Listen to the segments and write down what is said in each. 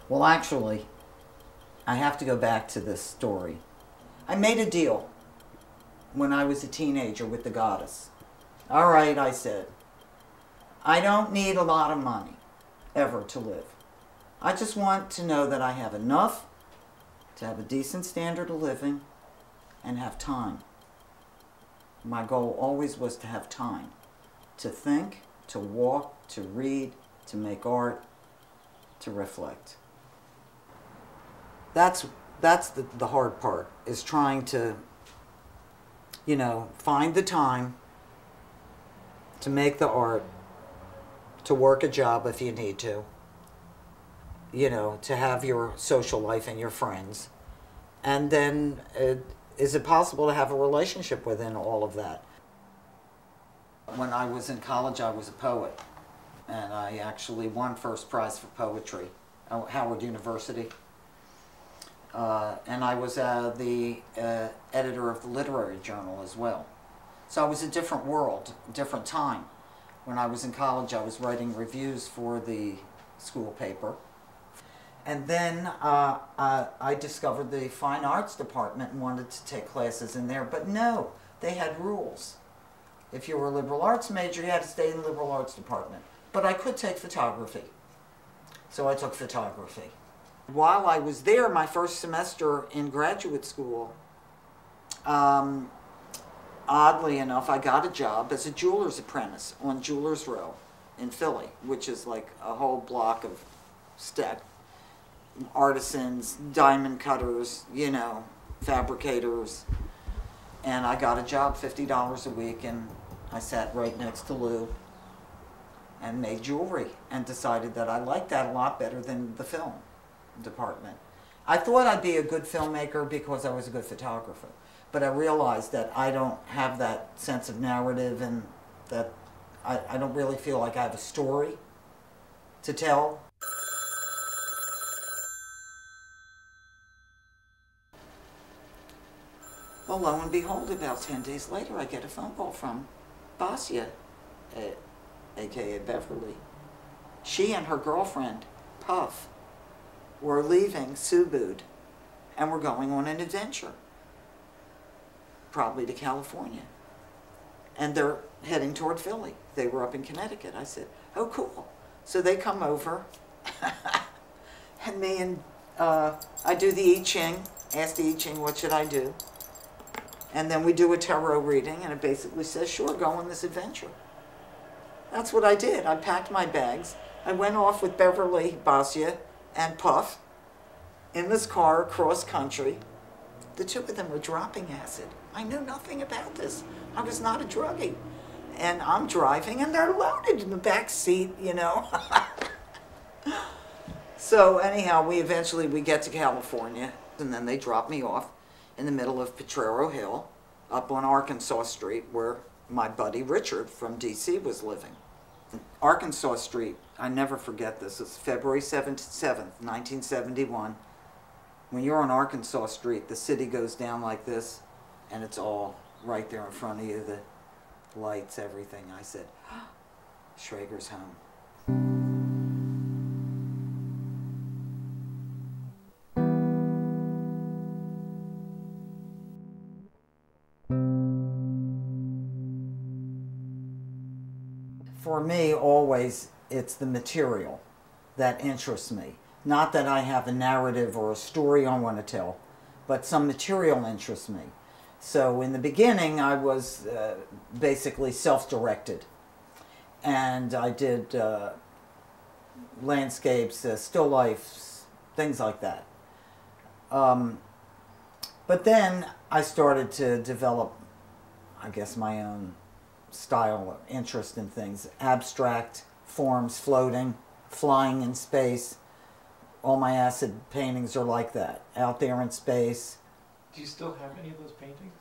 Well, actually, I have to go back to this story. I made a deal when I was a teenager with the goddess. All right, I said, I don't need a lot of money ever to live. I just want to know that I have enough to have a decent standard of living and have time. My goal always was to have time to think, to walk, to read, to make art, to reflect. That's the hard part, is trying to, find the time to make the art, to work a job if you need to have your social life and your friends. And then, is it possible to have a relationship within all of that? When I was in college, I was a poet, and I actually won first prize for poetry at Howard University. And I was the editor of the literary journal as well. So it was a different world, different time. When I was in college, I was writing reviews for the school paper. And then I discovered the fine arts department and wanted to take classes in there. But no, they had rules. If you were a liberal arts major, you had to stay in the liberal arts department. But I could take photography. So I took photography. While I was there, my first semester in graduate school, oddly enough, I got a job as a jeweler's apprentice on Jewelers Row in Philly, which is like a whole block of artisans, diamond cutters, fabricators. And I got a job, $50 a week, and I sat right next to Lou and made jewelry and decided that I liked that a lot better than the film department. I thought I'd be a good filmmaker because I was a good photographer, but I realized that I don't have that sense of narrative, and that I don't really feel like I have a story to tell. Well, lo and behold, about 10 days later, I get a phone call from Basia, a.k.a. Beverly. She and her girlfriend, Puff, were leaving Subud and were going on an adventure, probably to California. And they're heading toward Philly. They were up in Connecticut. I said, oh, cool. So they come over, and I do the I Ching, ask the I Ching, what should I do? And then we do a tarot reading, and it basically says, sure, go on this adventure. That's what I did. I packed my bags. I went off with Beverly, Basia, and Puff in this car across country. The two of them were dropping acid. I knew nothing about this. I was not a druggie. And I'm driving, and they're loaded in the back seat, So anyhow, we get to California, and then they drop me off in the middle of Potrero Hill, up on Arkansas Street, where my buddy Richard from D.C. was living. Arkansas Street, I never forget this, it's February 7th, 1971. When you're on Arkansas Street, the city goes down like this, and it's all right there in front of you, the lights, everything. I said, oh, Schrager's home. For me, always, it's the material that interests me. Not that I have a narrative or a story I want to tell, but some material interests me. So in the beginning, I was basically self-directed. And I did landscapes, still lifes, things like that. But then I started to develop, I guess, my own style, interest in things, abstract forms, floating, flying in space. All my acid paintings are like that, out there in space. Do you still have any of those paintings?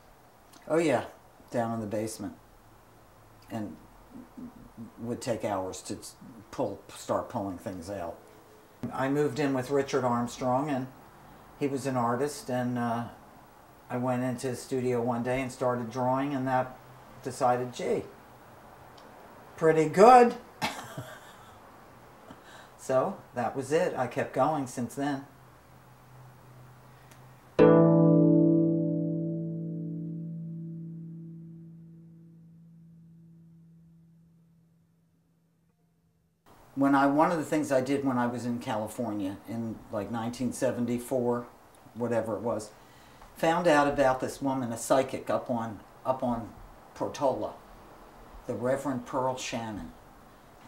Oh yeah, down in the basement. And would take hours to start pulling things out. I moved in with Richard Armstrong, and he was an artist, and I went into his studio one day and started drawing, and that decided, gee, pretty good. So that was it. I kept going since then. One of the things I did when I was in California in like 1974, whatever it was, found out about this woman, a psychic up on Portola, the Reverend Pearl Shannon.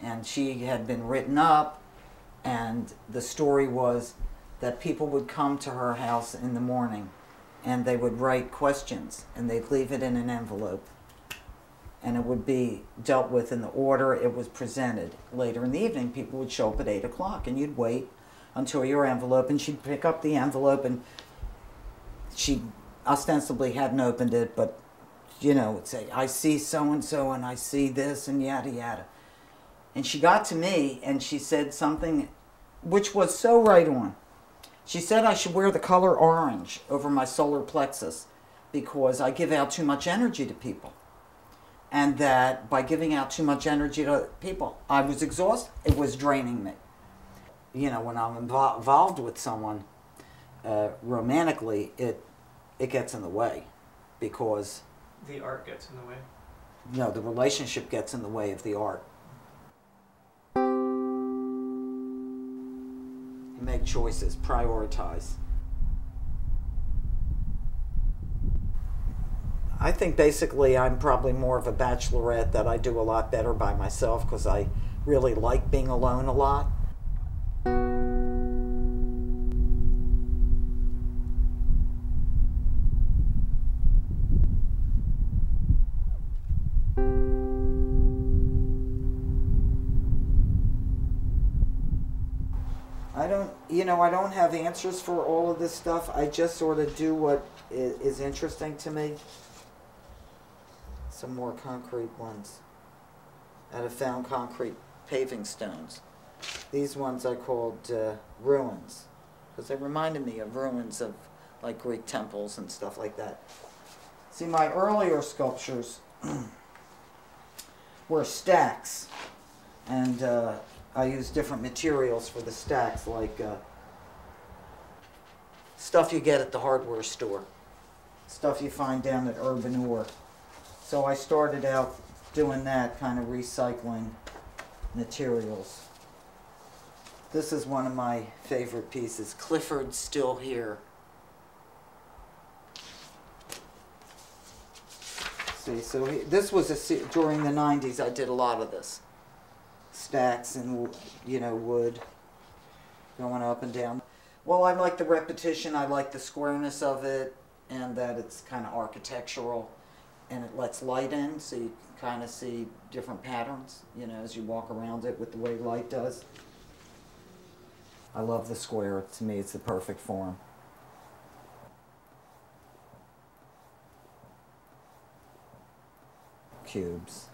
And she had been written up, and the story was that people would come to her house in the morning and they would write questions and they'd leave it in an envelope, and it would be dealt with in the order it was presented. Later in the evening, people would show up at 8 o'clock, and you'd wait until your envelope, and she'd pick up the envelope, and she ostensibly hadn't opened it, but, you know, would say, I see so-and-so, and I see this, and yada, yada. And she got to me, and she said something which was so right on. She said I should wear the color orange over my solar plexus because I give out too much energy to people. And that by giving out too much energy to people, I was exhausted. It was draining me. You know, when I'm involved with someone romantically, it gets in the way because... The art gets in the way? No, the relationship gets in the way of the art. You make choices, prioritize. I think basically I'm probably more of a bachelorette, that I do a lot better by myself because I really like being alone a lot. I don't have answers for all of this stuff. I just sort of do what is interesting to me. Some more concrete ones out of found concrete paving stones. These ones I called ruins because they reminded me of ruins of like Greek temples and stuff like that. See, my earlier sculptures were stacks, and I used different materials for the stacks, like stuff you get at the hardware store, stuff you find down at Urban Ore. So I started out doing that, kind of recycling materials. This is one of my favorite pieces, Clifford's Still Here. See, so this was during the 90s. I did a lot of this. Stacks and, you know, wood going up and down. Well, I like the repetition. I like the squareness of it, and that it's kind of architectural, and it lets light in, so you can kind of see different patterns, you know, as you walk around it with the way light does. I love the square. To me, it's the perfect form. Cubes.